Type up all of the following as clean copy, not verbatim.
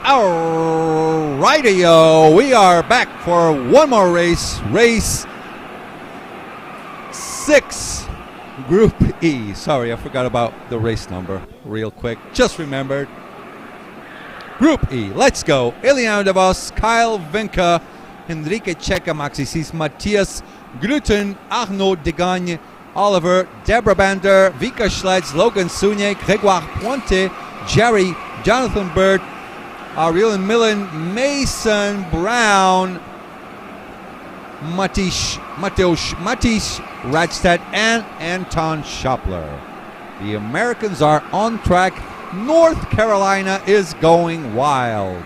Alrighty-o, we are back for one more race. Race 6, Group E. Sorry, I forgot about the race number real quick. Just remembered. Group E, let's go. Eliano de Vos, Kyle Vinca, Enrique Checa, Maxi Cis, Matthias Gruten, Arnaud Degagne, Oliver, Deborah Bander, Vika Schletz, Logan Sunier, Grégoire Pointe, Jerry, Jonathan Bird, Ariel Millen, Mason Brown, Mateusz Radstad, and Anton Schoppler. The Americans are on track. North Carolina is going wild.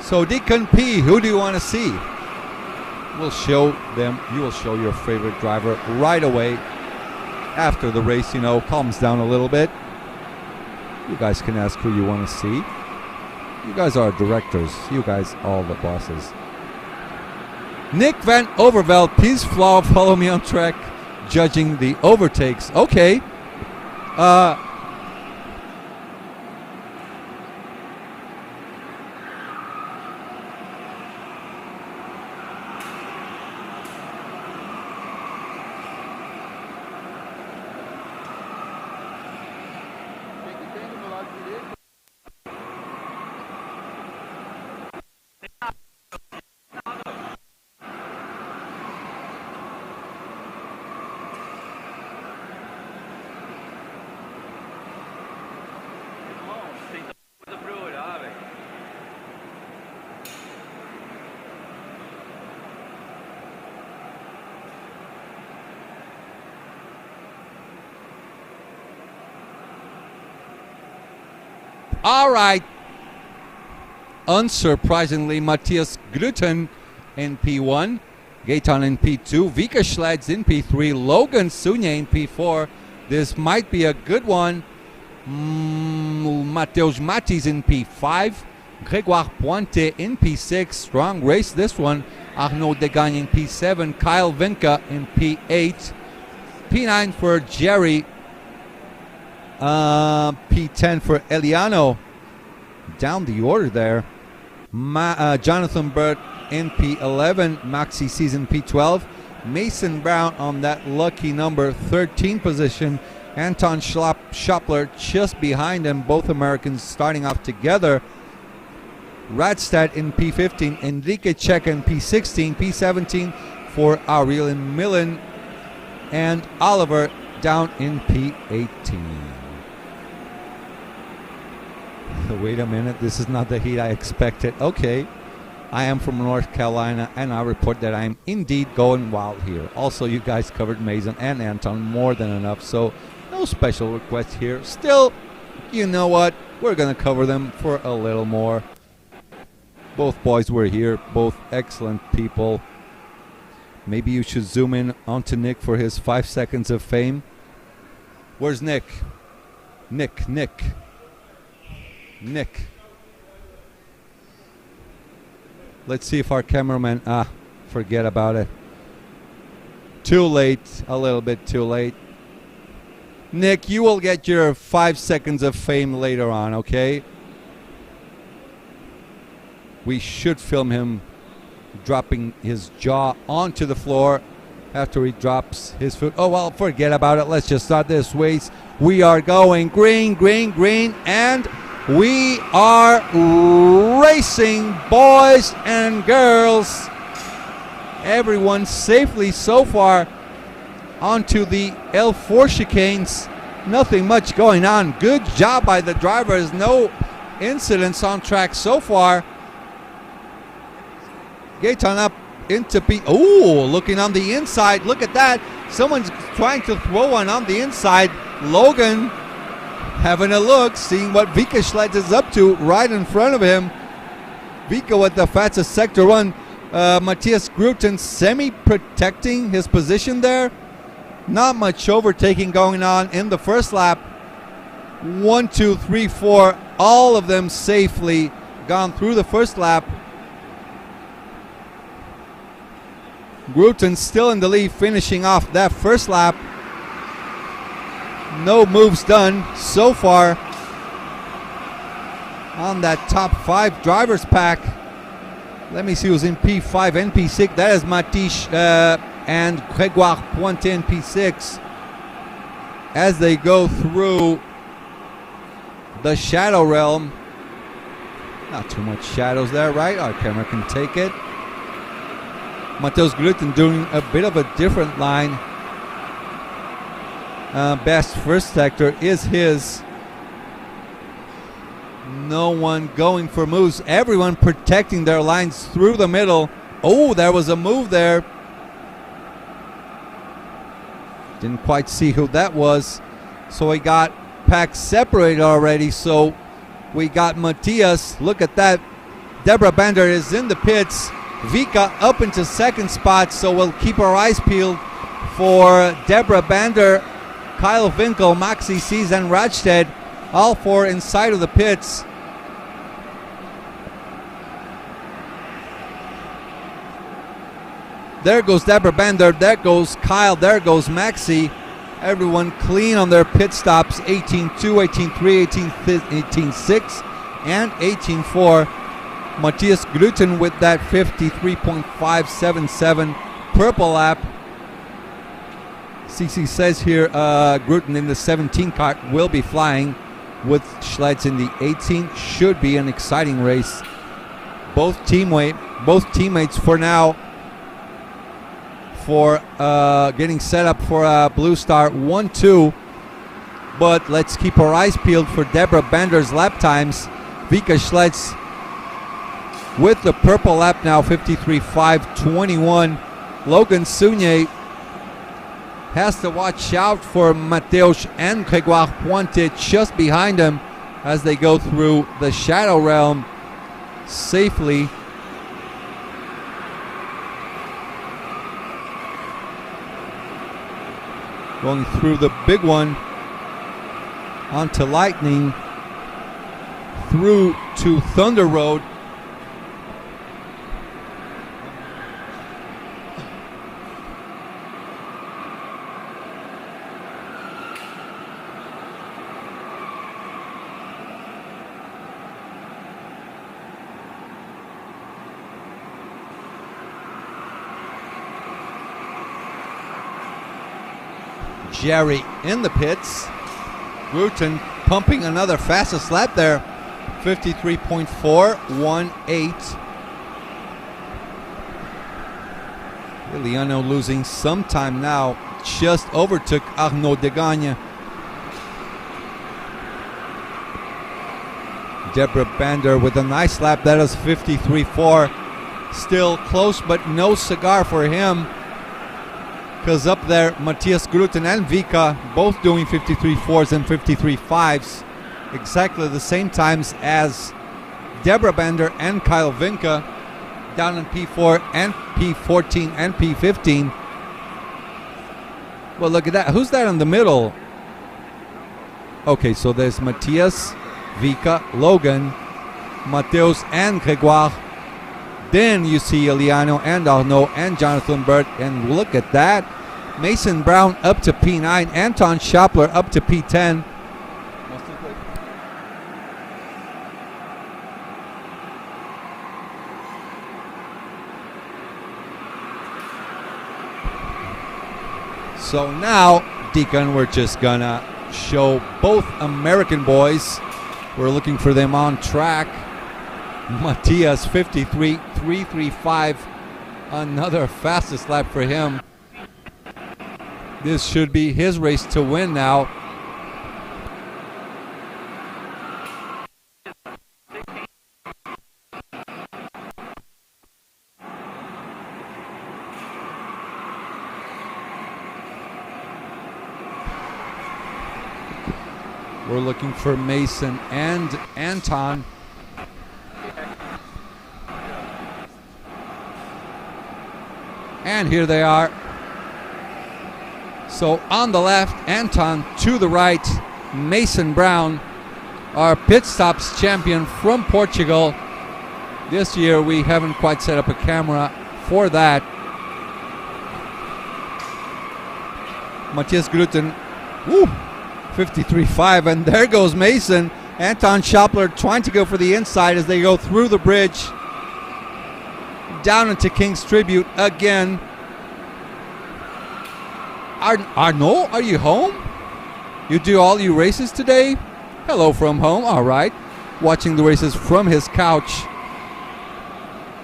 So Deacon P, who do you want to see? We'll show them. You will show your favorite driver right away after the race, calms down a little bit. You guys can ask who you want to see. You guys are directors. You guys all the bosses. Nick Van Overveld, please follow me on track judging the overtakes. Okay. All right. Unsurprisingly, Matthias Gruten in P1, Gaetan in P2, Vika Schletz in P3, Logan Sunier in P4. This might be a good one. Mateusz Matis in P5, Grégoire Pointe in P6. Strong race this one. Arnaud Degagne in P7, Kyle Vinca in P8, P9 for Jerry, P10 for Eliano. Down the order there. Jonathan Bird in P11, Maxi Cis in P12, Mason Brown on that lucky number 13 position, Anton Schoppler just behind him, both Americans starting off together. Radstad in P15, Enrique Checa in P16, P17 for Ariel Millen, and Oliver down in P18. Wait a minute, this is not the heat I expected. Okay, I am from North Carolina, and I report that I am indeed going wild here. Also, you guys covered Mason and Anton more than enough, so no special requests here. Still, you know what? We're going to cover them for a little more. Both boys were here, both excellent people. Maybe you should zoom in onto Nick for his 5 seconds of fame. Where's Nick? Nick. Let's see if our cameraman, forget about it. Too late, a little bit too late. Nick, you will get your 5 seconds of fame later on, okay? We should film him dropping his jaw onto the floor after he drops his foot. Oh, well, forget about it. Let's just start this race. We are going green, and we are racing, boys and girls. Everyone safely so far onto the L4 chicanes. Nothing much going on. Good job by the drivers. No incidents on track so far. Gaetan up into P. Oh, looking on the inside. Look at that. Someone's trying to throw one on the inside. Logan having a look, seeing what Vika Schletz is up to right in front of him. Vika with the fastest sector run. Matthias Gruten semi-protecting his position there. Not much overtaking going on in the first lap. 1, 2, 3, 4. All of them safely gone through the first lap. Gruten still in the lead, finishing off that first lap. No moves done so far. on that top 5 drivers pack. Let me see who's in P5 and P6. That is Matish and Grégoire Pointe in P6 as they go through the Shadow Realm. Not too much shadows there, right? Our camera can take it. Mateusz Gluten doing a bit of a different line. Best first sector is his. No one going for moves. Everyone protecting their lines through the middle. Oh, there was a move there. Didn't quite see who that was. So we got packs separated already. So we got Matthias. Look at that. Deborah Bender is in the pits. Vika up into second spot. So we'll keep our eyes peeled for Deborah Bender, Kyle Winkel, Maxi Sees, and Rajted. All 4 inside of the pits. There goes Deborah Bender. There goes Kyle. There goes Maxi. Everyone clean on their pit stops. 18.2, 18.3, 18.6, and 18.4. Matthias Gluten with that 53.577 purple lap. CC says here Gluten in the 17 car will be flying with Schlitz in the 18. Should be an exciting race. Both teammates for now for getting set up for a Blue Star 1-2. But let's keep our eyes peeled for Deborah Bender's lap times. Vika Schlitz with the purple lap now, 53.521. Logan Sounier has to watch out for Mateusz and Grégoire Pointe just behind him as they go through the Shadow Realm safely. Going through the big one onto Lightning, through to Thunder Road. Jerry in the pits. Gluten pumping another fastest lap there, 53.418. Iliano losing some time now, just overtook Arnaud Degagne. Deborah Bender with a nice lap, that is 53.4. Still close, but no cigar for him. Because up there, Matthias Gluten and Vika both doing 53.4s and 53.5s. Exactly the same times as Deborah Bender and Kyle Winkel down in P4 and P14 and P15. Well, look at that. Who's that in the middle? Okay, so there's Matthias, Vika, Logan, Mateusz, and Grégoire. Then you see Eliano and Arnaud and Jonathan Burt. And look at that. Mason Brown up to P9. Anton Schoppler up to P10. So now, Deacon, we're just going to show both American boys. We're looking for them on track. Matthias 53.335, another fastest lap for him. This should be his race to win now. We're looking for Mason and Anton. And here they are. So on the left, Anton. To the right, Mason Brown, our pit stops champion from Portugal. This year we haven't quite set up a camera for that. Matthias Gluten, 53.5, and there goes Mason Anton Schoppler trying to go for the inside as they go through the bridge. Down into King's Tribute again. Arnaud, are you home? You do all your races today? Hello from home, all right. Watching the races from his couch.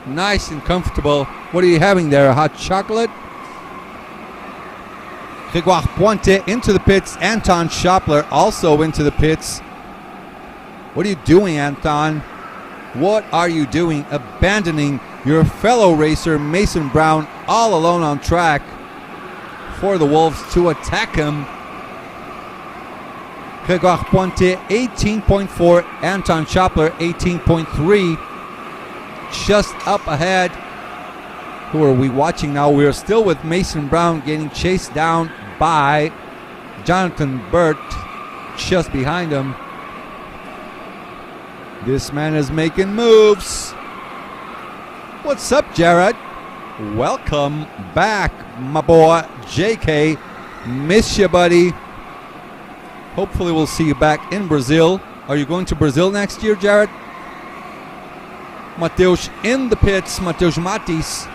Nice and comfortable. What are you having there, a hot chocolate? Grégoire Pointet into the pits. Anton Schoppler also into the pits. What are you doing, Anton? What are you doing? Abandoning your fellow racer, Mason Brown, all alone on track for the Wolves to attack him. Grégoire Pointet, 18.4. Anton Schoppler, 18.3. Just up ahead. Who are we watching now? We are still with Mason Brown getting chased down by Jonathan Burt just behind him. This man is making moves. What's up, Jared? Welcome back, my boy JK. Miss you, buddy. Hopefully we'll see you back in Brazil. Are you going to Brazil next year, Jared? Mateus in the pits. Mateus Matis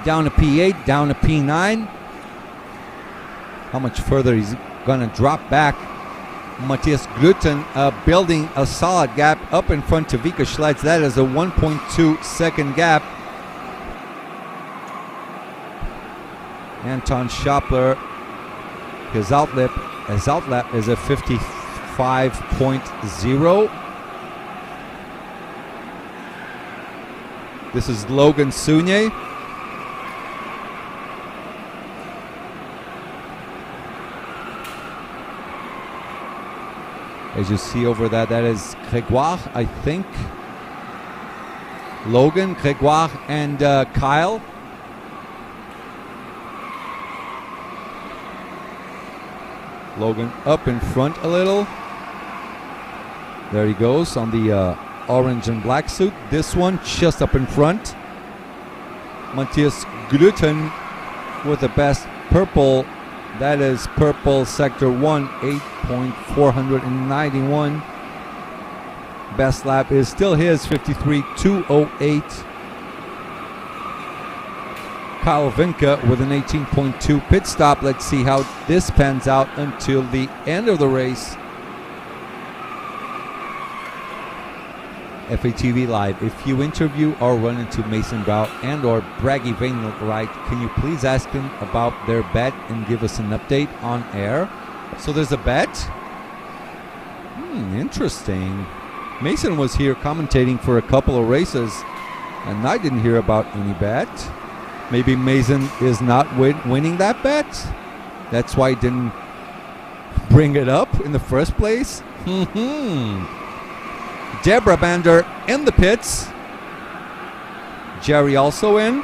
down to P8, down to P9. How much further he's going to drop back. Matthias Grütten building a solid gap up in front to Vika Schlitz. That is a 1.2 second gap. Anton Schoppler, his outlap is a 55.0. This is Logan Sounier. As you see over that is Grégoire, I think. Logan, Grégoire, and Kyle. Logan up in front a little. There he goes on the orange and black suit. This one just up in front. Matthias Grütten with the best purple. That is purple sector 1, 8.491. Best lap is still his, 53.208. Kyle Vinke with an 18.2 pit stop. Let's see how this pans out until the end of the race. FATV Live, if you interview or run into Mason Brown and or Braggy Wainwright, can you please ask them about their bet and give us an update on air? So there's a bet? Interesting. Mason was here commentating for a couple of races and I didn't hear about any bet. Maybe Mason is not winning that bet. That's why he didn't bring it up in the first place. Deborah Bander in the pits. Jerry also in.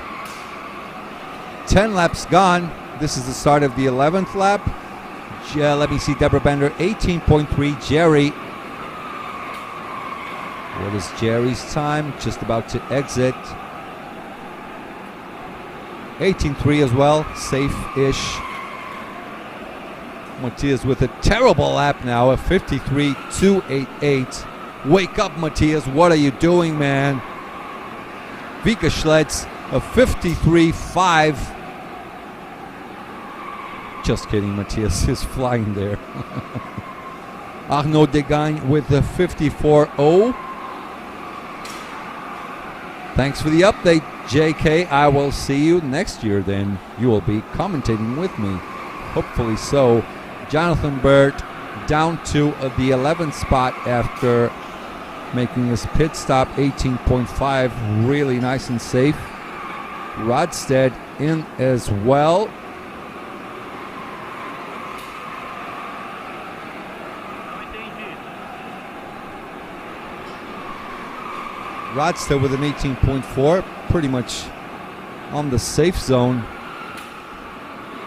10 laps gone. This is the start of the 11th lap. Let me see, Deborah Bander, 18.3. Jerry. What is Jerry's time? Just about to exit. 18.3 as well, safe-ish. Matthias with a terrible lap now, a 53.288. Wake up, Matthias, what are you doing, man? Vika Schlitz, a 53.5. Just kidding, Matthias is flying there. Arnaud Degagne with the 54.0. Thanks for the update, JK. I will see you next year then. You will be commentating with me. Hopefully so. Jonathan Burt down to the 11th spot after making his pit stop, 18.5. Really nice and safe. Rodstead in as well. Rodstead with an 18.4, pretty much on the safe zone.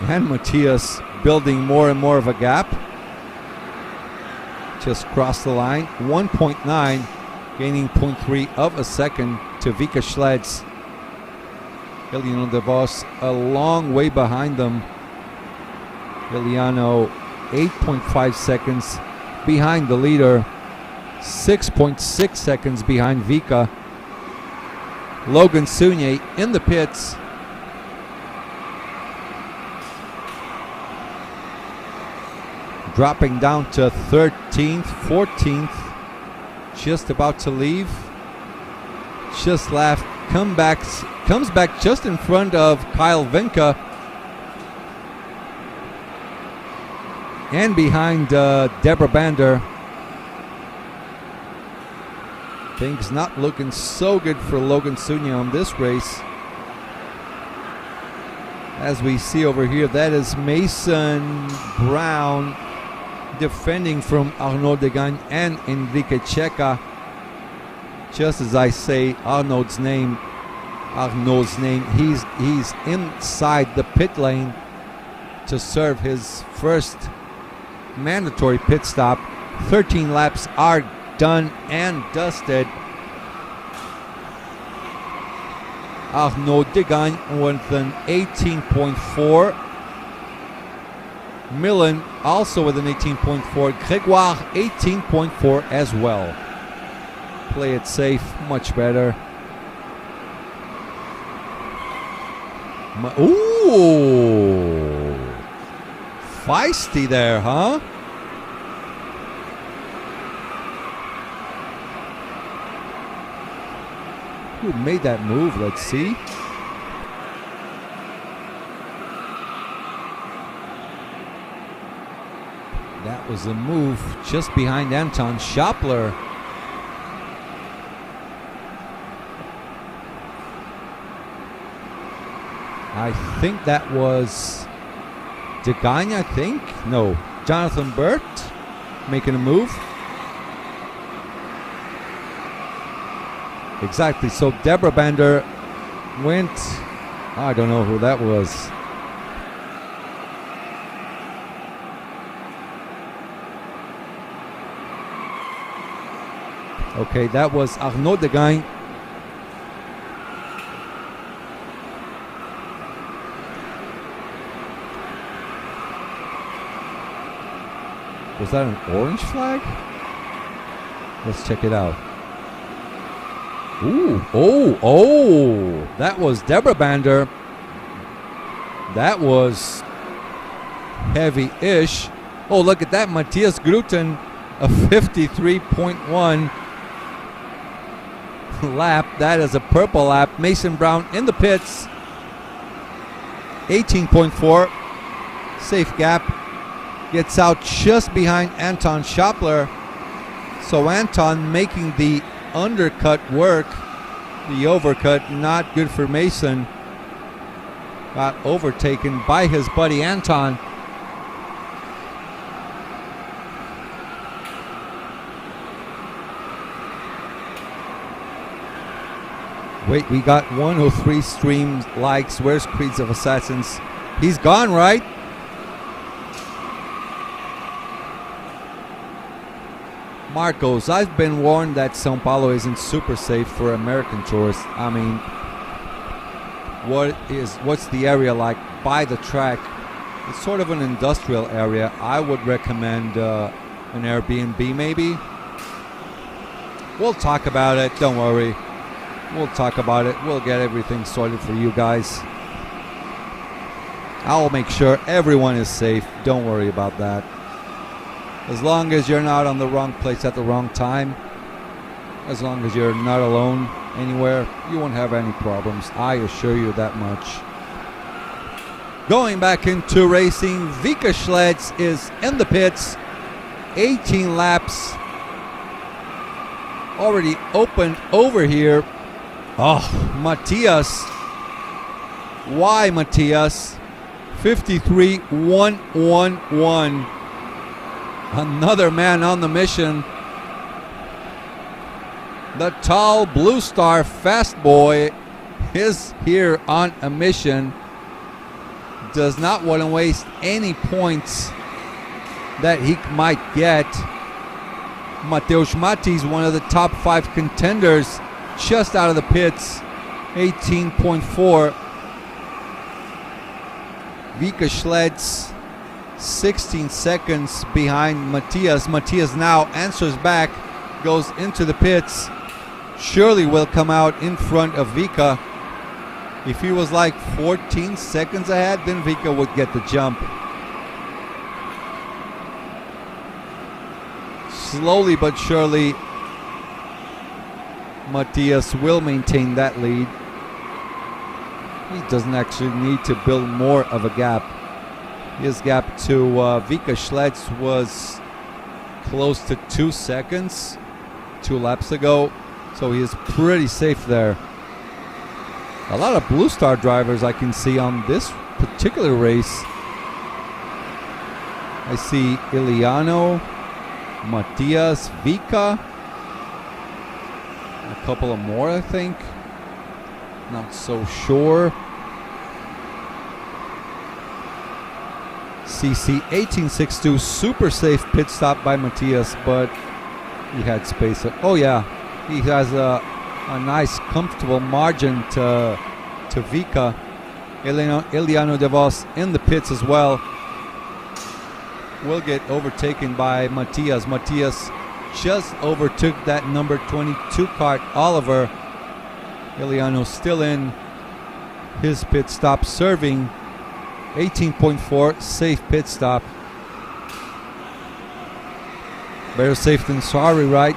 And Matthias building more and more of a gap. Just crossed the line. 1.9, gaining 0.3 of a second to Vika Schlitz. Iliano De Vos a long way behind them. Iliano 8.5 seconds behind the leader. 6.6 seconds behind Vika. Logan Sunye in the pits. Dropping down to 13th, 14th. Just about to leave. Just left. Comes back just in front of Kyle Vinka. And behind Deborah Bander. Things not looking so good for Logan Sunye on this race. As we see over here, that is Mason Brown defending from Arnaud Degagne and Enrique Checa. Just as I say Arnaud's name, he's inside the pit lane to serve his first mandatory pit stop. 13 laps are done and dusted. Arnaud Degagne with an 18.4. Millen also with an 18.4. Gregoire 18.4 as well. Play it safe, much better. Ooh, feisty there, huh? Who made that move? Let's see. That was a move just behind Anton Schopler. I think that was Degagne, I think. No, Jonathan Burt making a move. Exactly, so Deborah Bander went, I don't know who that was. Okay, that was Arnaud Degagne. Was that an orange flag? Let's check it out. Ooh, oh, that was Deborah Bander. That was heavy-ish. Oh, look at that, Matthias Gruten, a 53.1 lap. That is a purple lap. Mason Brown in the pits, 18.4, safe gap. Gets out just behind Anton Schopler. So Anton making the undercut work. The overcut, not good for Mason. Got overtaken by his buddy Anton. Wait, we got 103 stream likes. Where's Creeds of Assassins? He's gone, right? Marcos, I've been warned that Sao Paulo isn't super safe for American tourists. I mean, what's the area like by the track? It's sort of an industrial area. I would recommend an Airbnb maybe. We'll talk about it, don't worry. We'll talk about it. We'll get everything sorted for you guys. I'll make sure everyone is safe. Don't worry about that. As long as you're not on the wrong place at the wrong time, as long as you're not alone anywhere, you won't have any problems. I assure you that much. Going back into racing, Vika Schleds is in the pits. 18 laps already opened over here. Oh, Matthias. Why Matthias? 53.111. Another man on the mission. The tall Blue Star fast boy is here on a mission. Does not want to waste any points that he might get. Mateusz Mati's one of the top 5 contenders, just out of the pits. 18.4. Vika Schleds 16 seconds behind Matthias. Matthias now answers back. goes into the pits. Surely will come out in front of Vika. If he was like 14 seconds ahead, then Vika would get the jump. Slowly but surely, Matthias will maintain that lead. He doesn't actually need to build more of a gap. His gap to Vika Schletz was close to 2 seconds 2 laps ago, so he is pretty safe there. A lot of Blue Star drivers I can see on this particular race. I see Iliano, Matthias, Vika, a couple of more I think. Not so sure. CC 1862, super safe pit stop by Matthias, but he had space. Oh yeah, he has a nice comfortable margin to Vika. Iliano De Vos in the pits as well. Will get overtaken by Matthias. Matthias just overtook that number 22 kart, Oliver. Iliano still in his pit stop, serving 18.4, safe pit stop. Better safe than sorry, right?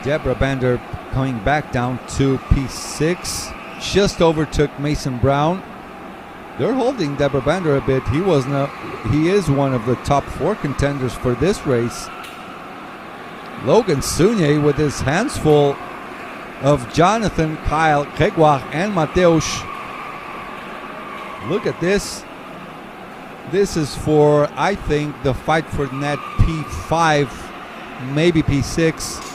Deborah Bander coming back down to P6. Just overtook Mason Brown. They're holding Deborah Bander a bit. He is one of the top 4 contenders for this race. Logan Sunier with his hands full of Jonathan, Kyle, Gregoire, and Mateusz. Look at this. This is for, I think, the fight for net P5, maybe P6.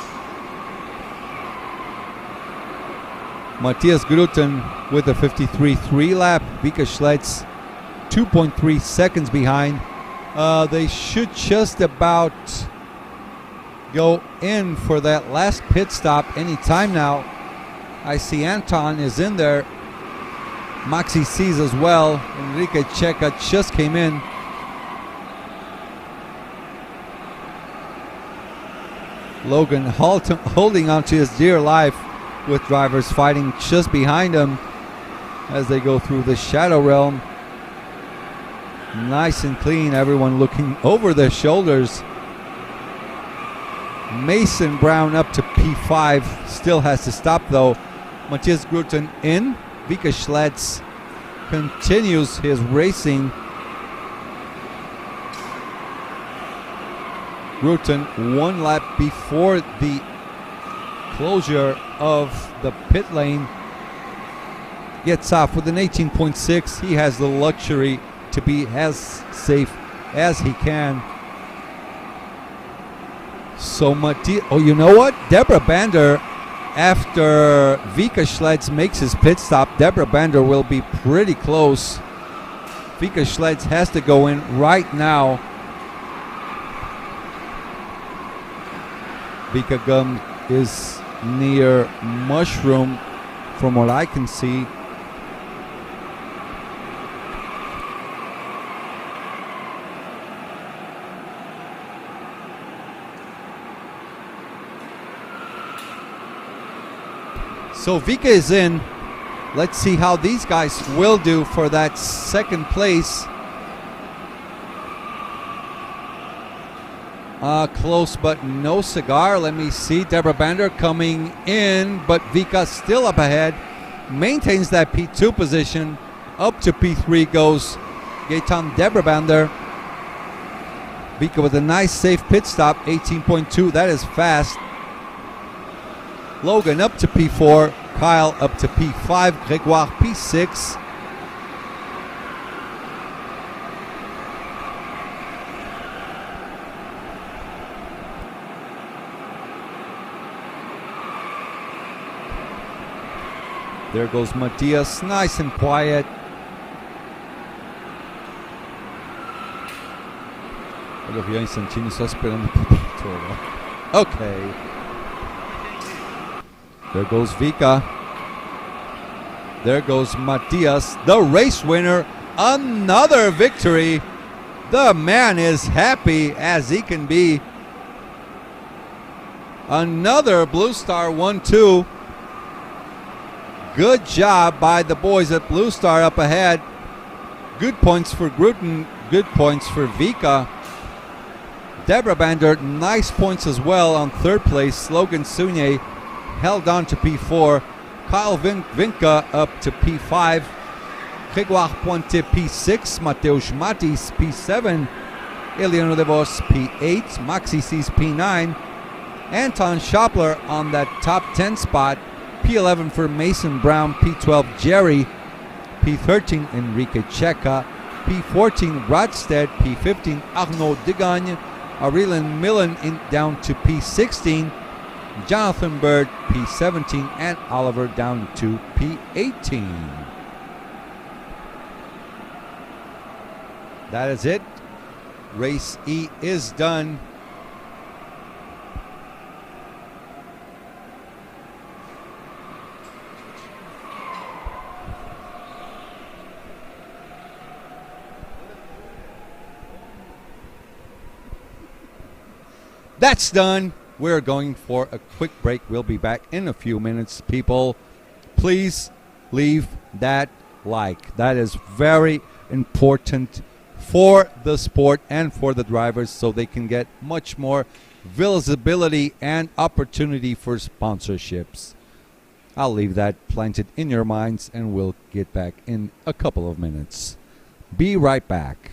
Matthias Gruten with a 53.3 lap. Vika Schletz 2.3 seconds behind. They should just about go in for that last pit stop anytime now. I see Anton is in there. Maxi sees as well. Enrique Checa just came in. Logan holding on to his dear life, with drivers fighting just behind him as they go through the Shadow Realm. Nice and clean, everyone looking over their shoulders. Mason Brown up to P5, still has to stop though. Matthias Gruten in. Vika Schletz continues his racing. Gruten 1 lap before the closure of the pit lane. Gets off with an 18.6. He has the luxury to be as safe as he can. So oh, you know what? Deborah Bander, after Vika Schletz makes his pit stop, Deborah Bander will be pretty close. Vika Schletz has to go in right now. Vika Gum is near Mushroom from what I can see. So Vika is in. Let's see how these guys will do for that second place. Close but no cigar. Let me see. Deborah Bander coming in, but Vika still up ahead. Maintains that P2 position. Up to P3 goes Gaetan Deborah Bander. Vika with a nice safe pit stop. 18.2. That is fast. Logan up to P4. Kyle up to P5. Gregoire P6. There goes Matthias, nice and quiet. Olha o Santini só esperando o Okay. There goes Vika. There goes Matthias, the race winner another victory. The man is happy as he can be. Another Blue Star 1-2. Good job by the boys at Blue Star up ahead. Good points for Gruten. Good points for Vika. Deborah Bander, nice points as well on third place. Logan Sunye held on to P4. Kyle Vinca up to P5. Grégoire Pointe P6. Mateusz Matis P7. Eliano De Vos P8. Maxi C's P9. Anton Schopler on that top 10 spot. P11 for Mason Brown. P12 Jerry. P13 Enrique Checa. P14 Rodstead. P15 Arnaud Degagne. Aurélien Millen down to P16. Jonathan Bird P17 and Oliver down to P18. That is it. Race E is done. That's done. We're going for a quick break. We'll be back in a few minutes. People, please leave that like. That is very important for the sport and for the drivers so they can get much more visibility and opportunity for sponsorships. I'll leave that planted in your minds and we'll get back in a couple of minutes. Be right back.